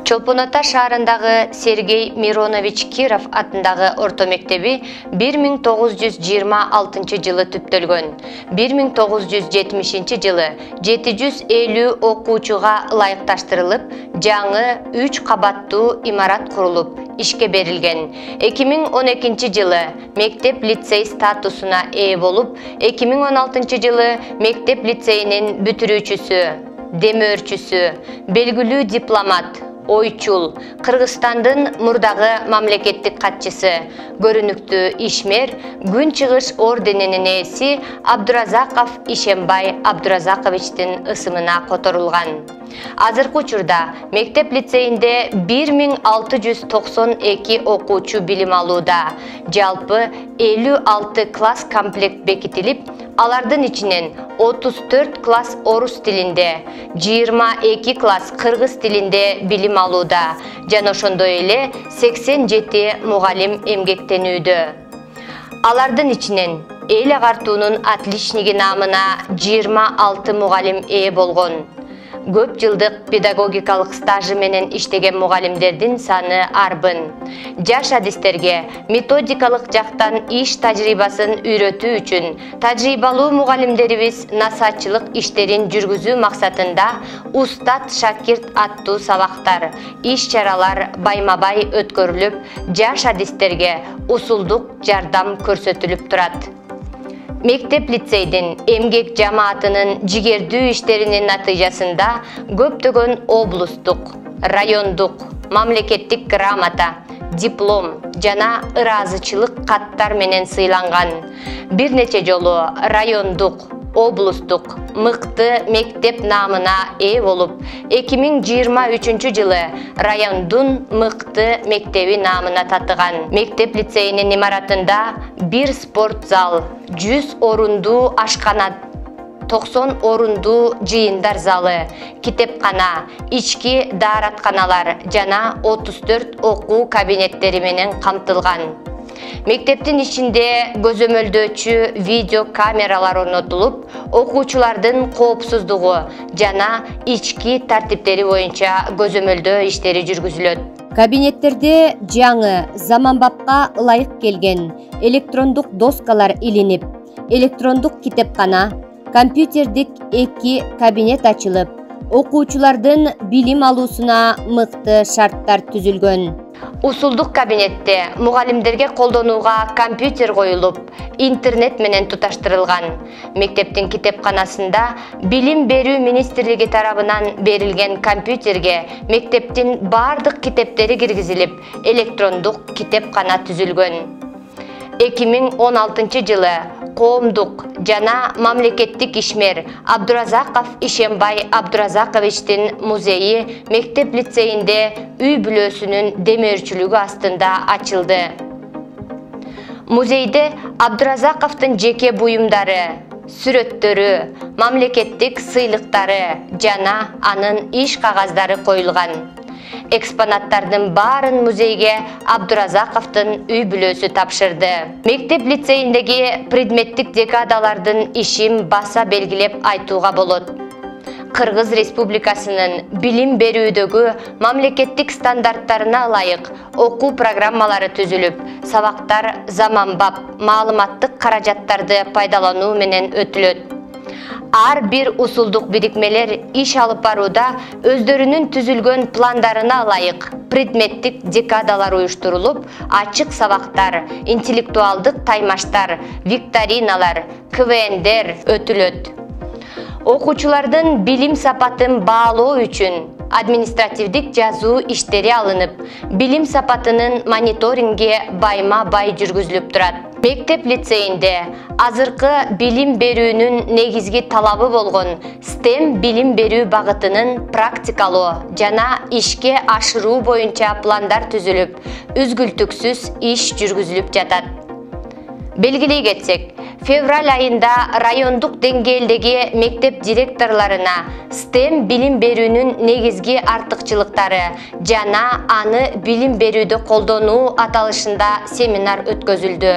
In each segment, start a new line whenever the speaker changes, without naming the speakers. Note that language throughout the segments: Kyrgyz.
Чолпон Ата шаарындагы Сергей Миронович Киров атындагы орто мектеби 1926 жылы түптөлгөн. 1970 жылы 750 окуучуга ылайыкташтырылып, жаңы 3 кабаттуу имарат курулуп, ишке берилген. 2012 жылы мектеп-лицей статусуна ээ болуп, 2016 жылы мектеп-лицейинин бүтүрүүчүсү, демөөрчүсү, белгилүү дипломат, ойчул, Кыргызстандын мурдагы мамлекеттик катчысы, көрүнүктүү ишмер, Күн чыгыш орденинин ээси Абдуразаков Ишембай Абдуразаковичтин ысымына которулган. Азыркы учурда мектеп-лицейинде 1692 окуучу билим алууда. Жалпы 56 класс комплект бекитилип, алардын ичинен 34 класс орус тилинде, 22 класс кыргыз тилинде билим алууда. Жана ошондой эле 87 мугалим эмгектенүүдө. Алардын ичинен эл агартуунун отличниги наамына 26 мугалим ээ болгон. Көп жылдык педагогикалык стажы менен иштеген мугалимдердин саны арбын. Жаш адистерге методикалык жактан иш тажрыйбасын үйрөтүү үчүн тажрыйбалуу мугалимдерибиз насаатчылык иштерин жүргүзүү максатында устат шакирт аттуу сабактар, иш-чаралар байма-бай өткөрүлүп, жаш адистерге усулдук жардам көрсөтүлүп турат. Мектеп-лицейдин эмгек жамаатынын жигердүү иштеринин натыйжасында көптөгөн облустук, райондук, мамлекеттик грамота, диплом жана ыраазычылык каттар менен сыйланган. Бир нече жолу райондук, облустук мыкты мектеп наамына ээ болуп, 2023 жылы райондун мыкты мектеби наамына татыган. Мектеп-лицейинин имаратында 1 спорт зал, 100 орундуу ашкана, 90 орундуу жыйындар залы, китепкана, ички дааратканалар жана 34 окуу кабинеттери менен камтылган. Мектептин ичинде көзөмөлдөөчү видео камералар орнотулуп, окуучулардын коопсуздугу жана ички тартиптери боюнча көзөмөлдөө иштери жүргүзүлөт. Кабинеттерде жаңы заманбапка ылайык келген электрондук доскалар илинип, электрондук китепкана, компьютердик 2 кабинет ачылып, окуучулардын билим алуусуна мыкты шарттар түзүлгөн. Усулдук кабинетте мугалимдерге колдонууга компьютер коюлуп, интернет менен туташтырылган. Мектептин китепканасында Билим берүү министрлиги тарабынан берилген компьютерге мектептин бардык китептери киргизилип, электрондук китепкана түзүлгөн. 2016 жылы коомдук жана мамлекеттик ишмер Абдуразаков Ишембай Абдуразаковичтин музейи мектеп-лицейинде үй бүлөсүнүн демөөрчүлүгү астында ачылды. Музейде Абдуразаковдун жеке буюмдары, сүрөттөрү, мамлекеттик сыйлыктары жана анын иш кагаздары коюлган. Экспонаттардын баарын музейге Абдуразаковдун үй бүлөсү тапшырды. Мектеп-лицейиндеги предметтик декадалардын ишин баса белгилеп айтууга болот. Кыргыз Республикасынын билим берүүдөгү мамлекеттик стандарттарына ылайык окуу программалары түзүлүп, сабактар заманбап, маалыматтык каражаттарды пайдалануу менен өтүлөт. Ар бир усулдук бирикмелер иш алып барууда өздөрүнүн түзүлгөн пландарына ылайык предметтик декадалар уюштурулуп, ачык сабактар, интеллектуалдык таймаштар, викториналар, КВНдер өтүлөт. Окуучулардын билим сапатын баалоо үчүн административдик жазуу иштери алынып, билим сапатынын мониторинги байма-бай жүргүзүлүп турат. Мектеп-лицейинде азыркы билим берүүнүн негизги талабы болгон STEM билим берүү багытынын практикалоо жана ишке ашыруу боюнча пландар түзүлүп, үзгүлтүксүз иш жүргүзүлүп жатат. Белгилей кетсек, февраль айында райондук деңгээлдеги мектеп директорлоруна STEM билим берүүнүн негизги артыкчылыктары жана аны билим берүүдө колдонуу аталышында семинар өткөзүлдү.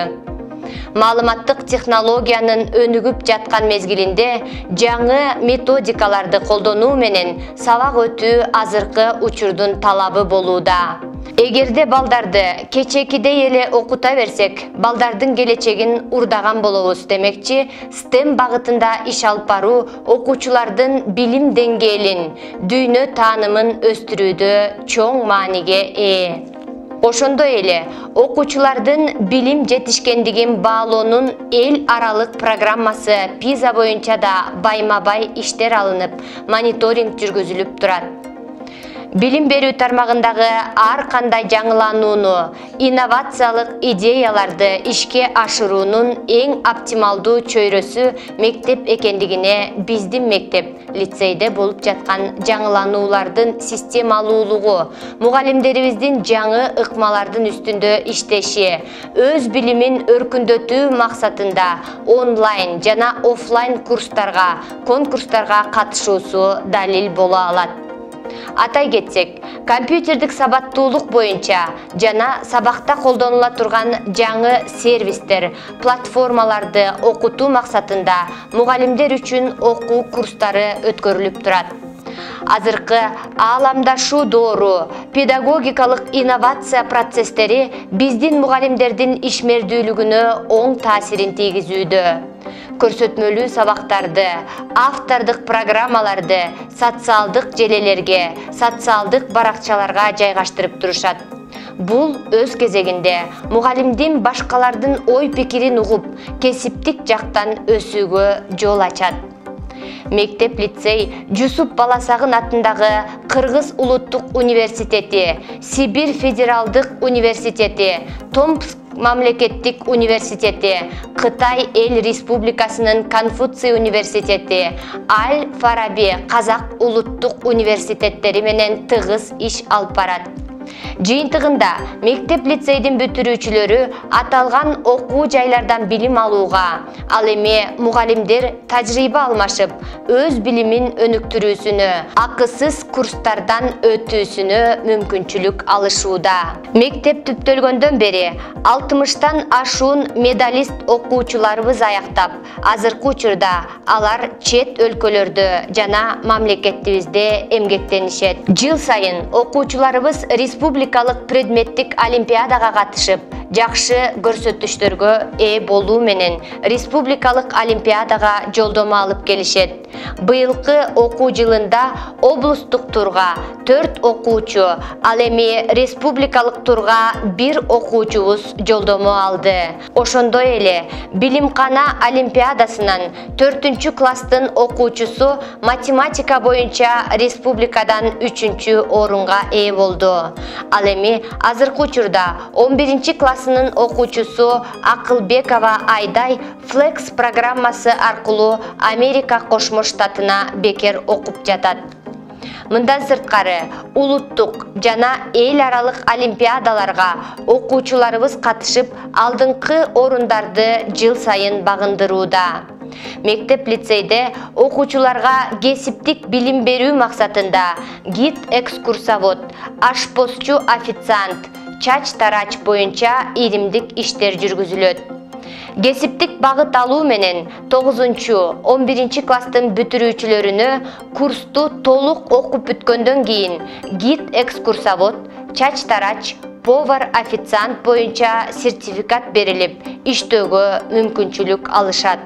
Маалыматтык технологиянын өнүгүп жаткан мезгилинде жаңы методикаларды колдонуу менен сабак өтүү азыркы учурдун талабы болууда. Эгерде балдарды кечекидей эле окута берсек, балдардын келечегин урдаган болобуз демекчи, STEM багытында иш алып баруу окуучулардын билим деңгээлин, дүйнө таанымын өстүрүүдө чоң мааниге ээ. Ошондой эле окуучулардын билим жетишкендигин баалоонун эл аралык программасы PISA боюнча да байма-бай иштер алынып, мониторинг жүргүзүлүп турат. Билим берүү тармагындагы ар кандай жаңыланууну, инновациялык идеяларды ишке ашыруунун эң оптималдуу чөйрөсү мектеп экендигине биздин мектеп-лицейде болуп жаткан жаңылануулардын системалуулугу, мугалимдерибиздин жаңы ыкмалардын үстүндө иштеши, өз билимин өркүндөтүү максатында онлайн жана офлайн курстарга, конкурстарга катышуусу далил боло алат. Атай кетсек, компьютердик сабаттуулук боюнча жана сабакта колдонула турган жаңы сервистер, платформаларды окутуу максатында мугалимдер үчүн окуу курстары өткөрүлүп турат. Азыркы ааламдашуу доору, педагогикалык инновация процесстери биздин мугалимдердин ишмердүүлүгүнө оң таасирин тийгизүүдө. Көрсөтмөлүү сабактарды, автордук программаларды социалдык желелерге, социалдык баракчаларга жайгаштырып турушат. Бул өз кезегинде мугалимдин башкалардын ой-пикирин угуп, кесиптик жактан өсүүгө жол ачат. Мектеп-лицей Жусуп Баласагын атындагы Кыргыз улуттук университети, Сибирь федералдык университети, Томск мамлекеттик университети, Кытай эл республикасынын Конфуций университети, Аль-Фараби Казак улуттук университеттери менен тыгыз иш алып барат. Жыйынтыгында мектеп-лицейдин бүтүрүүчүлөрү аталган окуу жайлардан билим алууга, ал эми мугалимдер тажрыйба алмашып, өз билимин өнүктүрүүсүнө, акысыз курстардан өтүүсүнө мүмкүнчүлүк алышууда. Мектеп түптөлгөндөн бери 60тан ашуун медалист окуучуларыбыз аяктап, азыркы учурда алар чет өлкөлөрдө жана мамлекетибизде эмгектенишет. Жыл сайын окуучуларыбыз республикалык предметтик олимпиадага катышып, жакшы көрсөтүштөргө ээ болуу менен республикалык олимпиадага жолдомо алып келишет. Быйылкы окуу жылында облустук турга 4 окуучу, ал эми республикалык турга 1 окуучубуз жолдомо алды. Ошондой эле Билимкана олимпиадасынан 4-класстын окуучусу математика боюнча республикадан 3-орунга ээ болду. Ал эми азыркы учурда 11-классынын окуучусу Акылбекова Айдай Flex программасы аркылуу Америка Кошмо Штатына бекер окуп жатат. Мындан сырткары, улуттук жана эл аралык олимпиадаларга окуучуларыбыз катышып, алдыңкы орундарды жыл сайын багындырууда. Мектеп-лицейде окуучуларга кесиптик билим берүү максатында гид-экскурсовод, ашпозчу-официант, чач-тарач боюнча иримдик иштер жүргүзүлөт. Кесиптик багыт алуу менен 9-11-класстын бүтүрүүчүлөрүнө курсту толук окуп бүткөндөн кийин гид-экскурсовод, чач-тарач, повар-официант боюнча сертификат берилип, иштөөгө мүмкүнчүлүк алышат.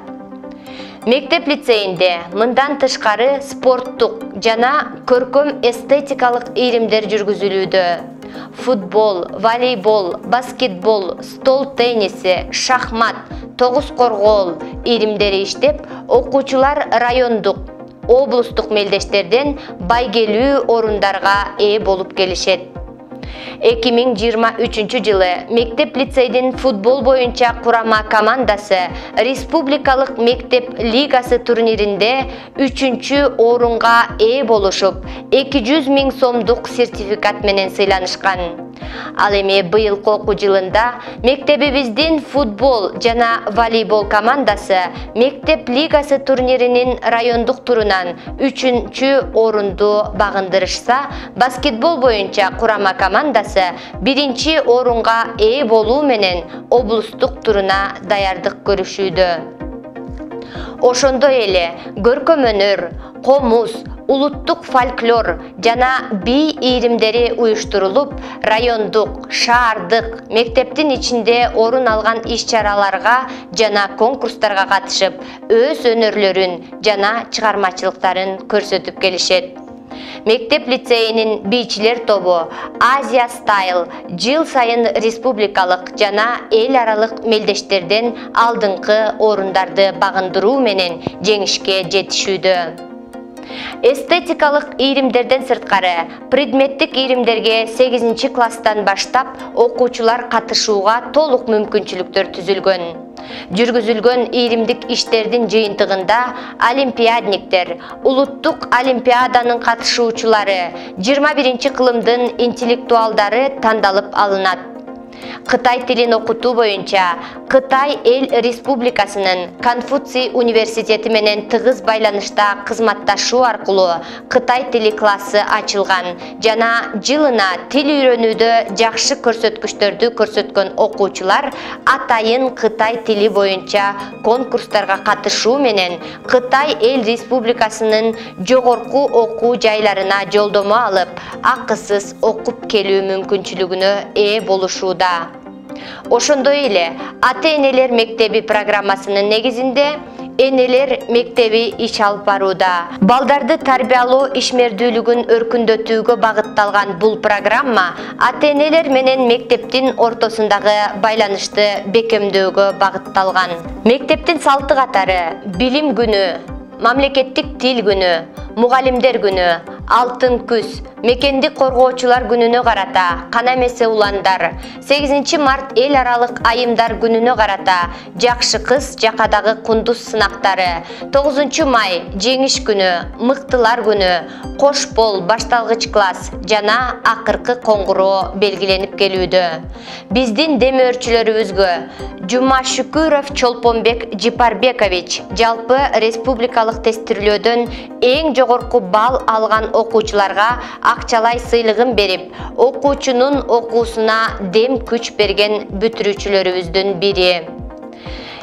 Мектеп-лицейинде мындан тышкары спорттук жана көркөм эстетикалык иримдер жүргүзүлүүдө. Футбол, волейбол, баскетбол, стол тенниси, шахмат, тогуз коргоол иримдери иштеп, окуучулар райондук, облустук мелдештерден байгелүү орундарга ээ болуп келишет. 2023 жылы мектеп-лицейдин футбол боюнча курама командасы республикалык мектеп лигасы турниринде 3-орунга ээ болушуп, 200 000 сомдук сертификат менен сыйланышкан. Ал эми быйылкы окуу жылында мектебибиздин футбол жана волейбол командасы мектеп лигасы турниринин райондук турунан 3-чү орунду багындырышса, баскетбол боюнча курама командасы 1-чи орунга ээ болуу менен облустук туруна даярдык көрүшүүдө. Ошондой эле көркөм өнөр, комуз, улуттук фольклор жана бий ийримдери уюштурулуп, райондук, шаардык, мектептин ичинде орун алган иш-чараларга жана конкурстарга катышып, өз өнөрлөрүн жана чыгармачылыктарын көрсөтүп келишет. Мектеп лицейинин бийчилер тобу Азия Стайл жыл сайын республикалык жана эл аралык мелдештерден алдыңкы орундарды багындыруу менен жеңишке жетишүүдө. Эстетикалык ийримдерден сырткары, предметтик ийримдерге 8-чи класстан баштап окуучулар катышууга толук мүмкүнчүлүктөр түзүлгөн. Жүргүзүлгөн ийримдик иштердин жыйынтыгында олимпиадниктер, улуттук олимпиаданын катышуучулары, 21-чи кылымдын интеллектуалдары тандалып алынат. Кытай тилин окутуу боюнча Кытай эл республикасынын Конфуций университети менен тыгыз байланышта кызматташуу аркылуу Кытай тили классы ачылган жана жылына тил үйрөнүүдө жакшы көрсөткүчтөрдү көрсөткөн окуучулар атайын Кытай тили боюнча конкурстарга катышуу менен Кытай эл республикасынын жогорку окуу жайларына жолдомо алып, акысыз окуп келүү мүмкүнчүлүгүнө ээ болушууда. Ошондой эле ата-энелер мектеби программасынын негизинде энелер мектеби иш алып барууда. Балдарды тарбиялоо ишмердүүлүгүн өркүндөтүүгө багытталган бул программа ата-энелер менен мектептин ортосундагы байланышты бекемдөөгө багытталган. Мектептин салты катары билим күнү, мамлекеттик тил күнү, мугалимдер күнү, алтын күз, мекендик коргоочулар күнүнө карата, кана эмесе уландар, 8 март эл аралык айымдар күнүнө карата, жакшы кыз жакадагы кундуз сынактары, 9 май жеңиш күнү, мыктылар күнү, кош бол башталгыч класс жана акыркы коңгуроо белгиленип келүүдө. Биздин демөөрчүлөрүбүзгө Жумашүкүров Чолпонбек Жипарбекович жалпы республикалык тестирлөөдөн эң жогорку балл алган окуучуларга акчалай сыйлыгын берип, окуучунун окуусуна дем күч берген бүтүрүүчүлөрүбүздүн бири.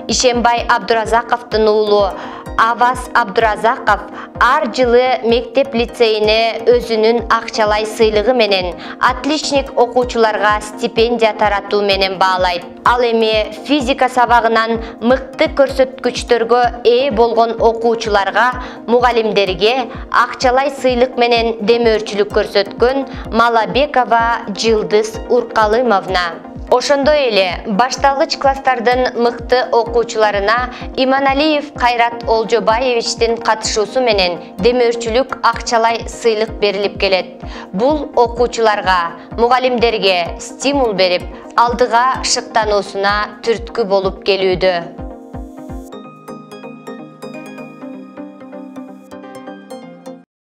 Ишембай Абдуразаковдун уулу Аваз Абдуразаков ар жылы мектеп лицейине өзүнүн акчалай сыйлыгы менен отличник окуучуларга стипендия таратуу менен баалайт. Ал эми физика сабагынан мыкты көрсөткүчтөргө ээ болгон окуучуларга, мугалимдерге акчалай сыйлык менен демөөрчүлүк көрсөткөн Малабекова Жылдыз Уркалымовна. Ошондой эле башталгыч класстардын мыкты окуучуларына Иманалиев Кайрат Олжобаевичтин катышуусу менен демөөрчүлүк акчалай сыйлык берилип келет. Бул окуучуларга, мугалимдерге стимул берип, алдыга шыктануусуна түрткү болуп келүүдө.